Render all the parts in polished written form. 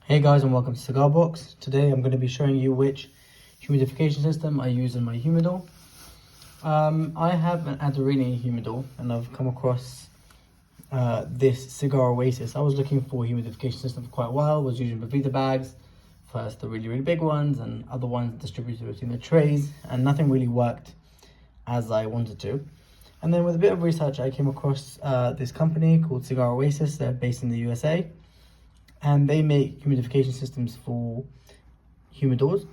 Hey guys, and welcome to Cigar Box. Today I'm going to be showing you which humidification system I use in my humidor. I have an Adorini humidor and I've come across this Cigar Oasis. I was looking for a humidification system for quite a while, was using Bavita bags, first the really big ones and other ones distributed between the trays, and nothing really worked as I wanted to. And then with a bit of research I came across this company called Cigar Oasis. They're based in the USA. And they make humidification systems for humidors.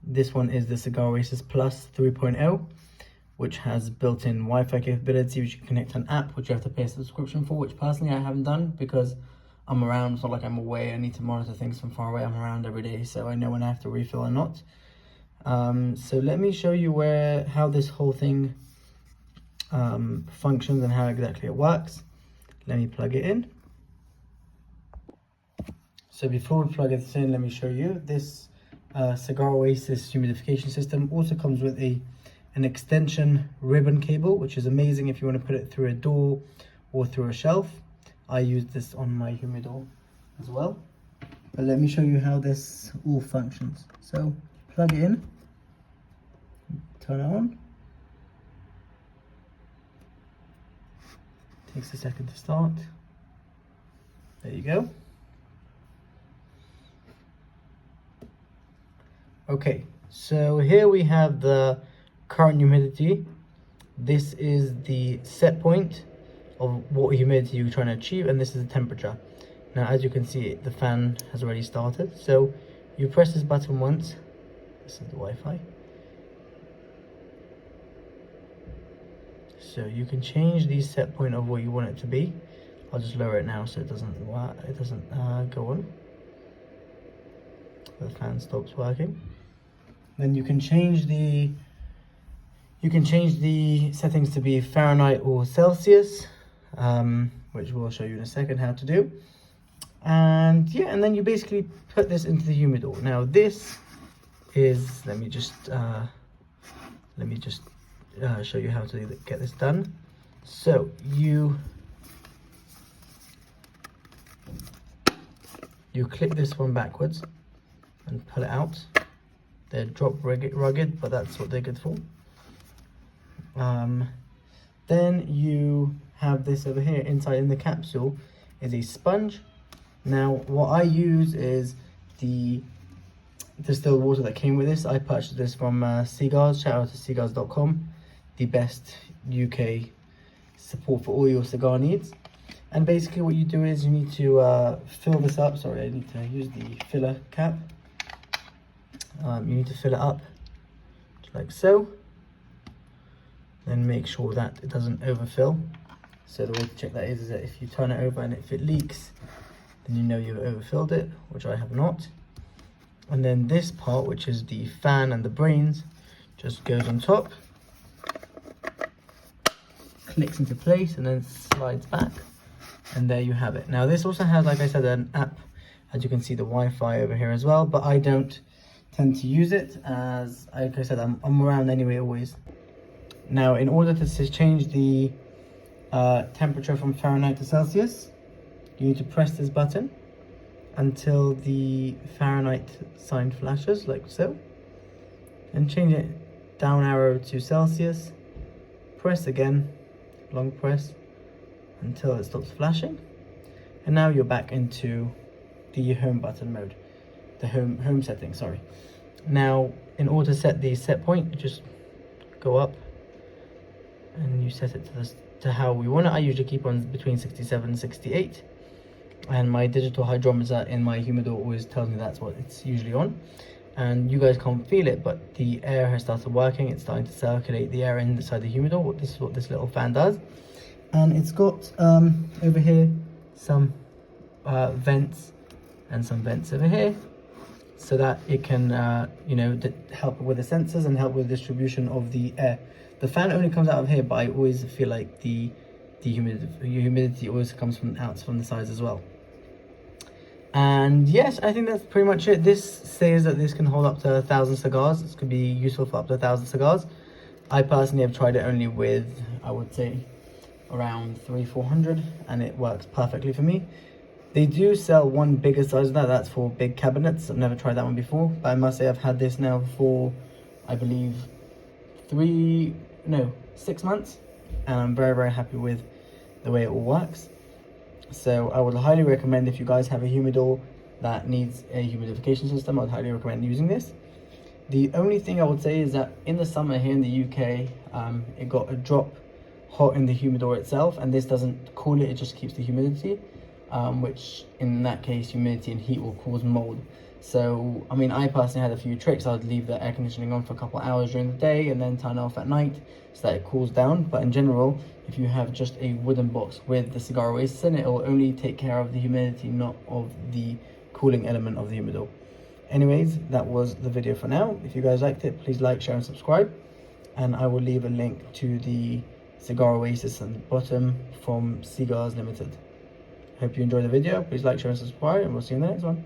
This one is the Cigar Oasis Plus 3.0, which has built-in Wi-Fi capability, which you can connect to an app, which you have to pay a subscription for, which personally I haven't done because I'm around. It's not like I'm away. I need to monitor things from far away. I'm around every day, so I know when I have to refill or not. So let me show you how this whole thing functions and how exactly it works. Let me plug it in. So before we plug it in, let me show you this Cigar Oasis humidification system. Also comes with an extension ribbon cable, which is amazing if you want to put it through a door or through a shelf. I use this on my humidor as well. But let me show you how this all functions. So plug it in, turn it on. Takes a second to start. There you go. Okay, so here we have the current humidity. This is the set point of what humidity you're trying to achieve, and this is the temperature. Now, as you can see, the fan has already started. So you press this button once. This is the Wi-Fi. So you can change the set point of what you want it to be. I'll just lower it now so it doesn't go on. The fan stops working. Then you can change the settings to be Fahrenheit or Celsius, which we'll show you in a second how to do. And yeah, and then you basically put this into the humidor. Now this is, let me just show you how to get this done. So you click this one backwards and pull it out. They're drop rugged, but that's what they're good for. Then you have this over here. Inside in the capsule is a sponge. Now what I use is the distilled water that came with this. I purchased this from Cigars. Shout out to cigars.com, the best UK support for all your cigar needs. And basically what you do is you need to fill this up. Sorry, I need to use the filler cap. You need to fill it up just like so. Then make sure that it doesn't overfill. So the way to check that is that if you turn it over and if it leaks, then you know you've overfilled it, which I have not. And then this part, which is the fan and the brains, just goes on top, clicks into place, and then slides back. And there you have it. Now this also has, like I said, an app. As you can see, the Wi-Fi over here as well, but I don't tend to use it as, like I said, I'm around anyway always. Now in order to change the temperature from Fahrenheit to Celsius, you need to press this button until the Fahrenheit sign flashes like so, and change it down arrow to Celsius. Press again, long press until it stops flashing, and now you're back into the home button mode, the home setting, sorry. Now in order to set the set point, you just go up and you set it to how we want it. I usually keep on between 67 and 68, and my digital hydrometer in my humidor always tells me that's what it's usually on. And you guys can't feel it, but the air has started working. It's starting to circulate the air inside the humidor. This is what this little fan does. And it's got over here some vents and some vents over here, so that it can help with the sensors and help with the distribution of the air. The fan only comes out of here, but I always feel like the humidity always comes from the sides as well. And yes, I think that's pretty much it. This says that this can hold up to 1,000 cigars. This could be useful for up to 1,000 cigars. I personally have tried it only with, I would say, around 300-400, and it works perfectly for me. They do sell one bigger size of that. That's for big cabinets. I've never tried that one before, but I must say I've had this now for, I believe, 6 months, and I'm very, very happy with the way it all works. So I would highly recommend, if you guys have a humidor that needs a humidification system, I'd highly recommend using this. The only thing I would say is that in the summer here in the UK, it got a drop hot in the humidor itself, and this doesn't cool it, it just keeps the humidity, which in that case, humidity and heat will cause mold. So, I mean, I personally had a few tricks. I'd leave the air conditioning on for a couple of hours during the day and then turn it off at night so that it cools down. But in general, if you have just a wooden box with the Cigar Oasis in it, it will only take care of the humidity, not of the cooling element of the humidor. Anyways, that was the video for now. If you guys liked it, please like, share and subscribe. And I will leave a link to the Cigar Oasis at the bottom from Cigars Limited. Hope you enjoyed the video. Please like, share and subscribe, and we'll see you in the next one.